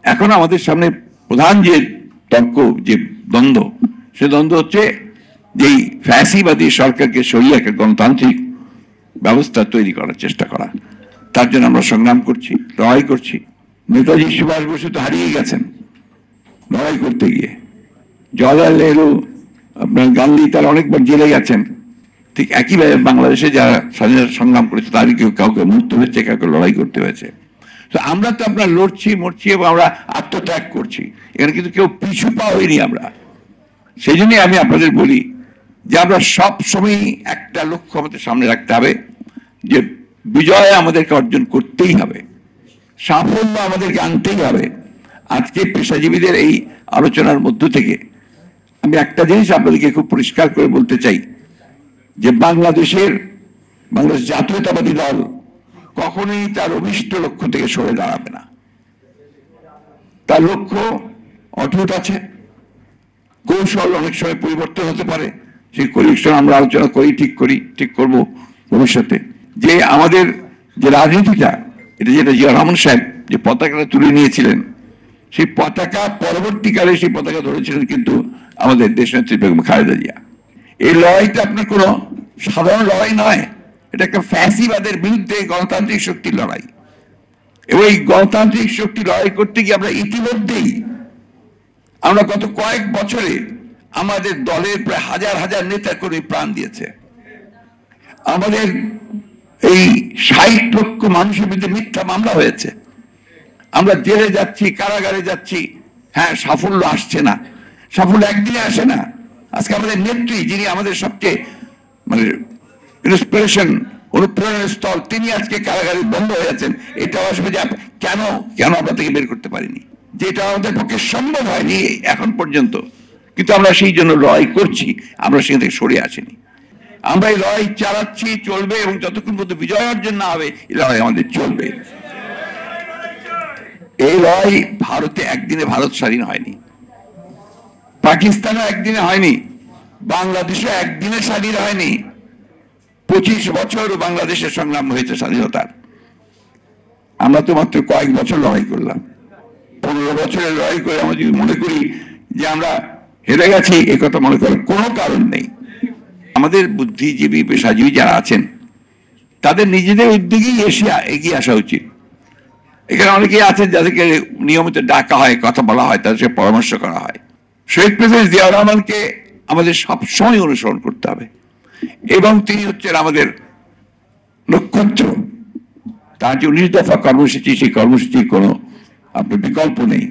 এখন আমাদের সামনে প্রধান যে তর্ক, যে দ্বন্দ্ব, সে দ্বন্দ্ব হচ্ছে যেই ফ্যাসিবাদী সরকারকে সরিয়ে একটা গণতান্ত্রিক ব্যবস্থা তৈরি করার চেষ্টা করা। তার জন্য আমরা সংগ্রাম করছি, লড়াই করছি। নেতাজি সুভাষ বসু তো হারিয়ে গেছেন লড়াই করতে গিয়ে। জওয়াহরলাল নেহরু, আপনার গান্ধী, তারা অনেকবার জেলে গেছেন। ঠিক একইভাবে বাংলাদেশে যারা স্বাধীনতা সংগ্রাম করেছে তারই কাউকে মৃত্যু হয়েছে, কাউকে লড়াই করতে হয়েছে। তো আমরা তো আপনার লড়ছি, মরছি এবং আমরা আত্মত্যাগ করছি। এখানে কিন্তু কেউ পিছু পা হইনি আমরা। সেই জন্যই আমি আপনাদের বলি যে আমরা সব সময় একটা লক্ষ্য আমাদের সামনে রাখতে হবে, যে বিজয় আমাদেরকে অর্জন করতেই হবে, সাফল্য আমাদেরকে আনতেই হবে। আজকে পেশাজীবীদের এই আলোচনার মধ্য থেকে আমি একটা জিনিস আপনাদেরকে খুব পরিষ্কার করে বলতে চাই, যে বাংলাদেশ জাতীয়তাবাদী দল কখনোই তার অভিষ্ট লক্ষ্য থেকে সরে দাঁড়াবে না। তার লক্ষ্য অটুট আছে। কৌশল অনেক সময় পরিবর্তন হতে পারে, সেই কৌশল আমরা আলোচনা করি, ঠিক করব ভবিষ্যতে। যে আমাদের যে রাজনীতিটা, এটা যেটা জিয়া রহমান সাহেব যে পতাকাটা তুলে নিয়েছিলেন, সেই পতাকা পরবর্তীকালে সেই পতাকা ধরেছিলেন কিন্তু আমাদের দেশনেত্রী বেগম খালেদা জিয়া। এই লড়াইটা আপনার কোনো সাধারণ লড়াই নয়, এটা একটা ফ্যাসিবাদের বিরুদ্ধে গণতান্ত্রিক শক্তির লড়াই। এবং এই গণতান্ত্রিক শক্তি লড়াই করতে গিয়ে আমরা ইতিমধ্যেই আমরা গত কয়েক বছরে আমাদের দলের প্রায় হাজার হাজার নেতা কর্মী প্রাণ দিয়েছে। আমাদের এই ৬০ লক্ষ মানুষের বিরুদ্ধে মিথ্যা মামলা হয়েছে। আমরা জেলে যাচ্ছি, কারাগারে যাচ্ছি। হ্যাঁ, সাফল্য আসছে না, সাফল্য একদিনে আসে না। আজকে আমাদের নেত্রী, যিনি আমাদের সবচেয়ে ইন্সপিরেশন, অনুপ্রেরণার স্থল, তিনি আজকে কারাগারে বন্ধ হয়ে আছেন। এটাও আসবে যে কেন আমরা থেকে বের করতে পারিনি, যেটা আমাদের পক্ষে সম্ভব হয়নি এখন পর্যন্ত। কিন্তু আমরা সেই জন্য লড়াই করছি, আমরা সেখান থেকে সরে আসিনি। আমরা এই লড়াই চালাচ্ছি, চলবে, এবং যতক্ষণ পর্যন্ত বিজয় অর্জন না হবে এই লড়াই আমাদের চলবে। এই লড়াই ভারতে একদিনে ভারত স্বাধীন হয়নি, পাকিস্তানও একদিনে হয়নি, বাংলাদেশও একদিনে স্বাধীন হয়নি। 25 বছর বাংলাদেশের সংগ্রাম হয়েছে স্বাধীনতার। আমরা তো মাত্র কয়েক বছর লড়াই করলাম। 15 বছরের লড়াই করে আমরা যদি মনে করি যে আমরা হেরে গেছি, এ কথা মনে করার কোনো কারণ নেই। আমাদের বুদ্ধিজীবী, পেশাজীবী যারা আছেন, তাদের নিজেদের উদ্যোগেই এগিয়ে আসা উচিত। এখানে অনেকেই আছেন যাদেরকে নিয়মিত ডাকা হয়, কথা বলা হয়, তাদের সাথে পরামর্শ করা হয়। শহীদ প্রেসিডেন্ট জিয়াউর রহমানকে আমাদের সবসময় অনুসরণ করতে হবে, এবং তিনি হচ্ছেন আমাদের নক্ষত্র। তার যে 19 দফা কর্মসূচি, সেই কর্মসূচির কোনো আপনার বিকল্প নেই।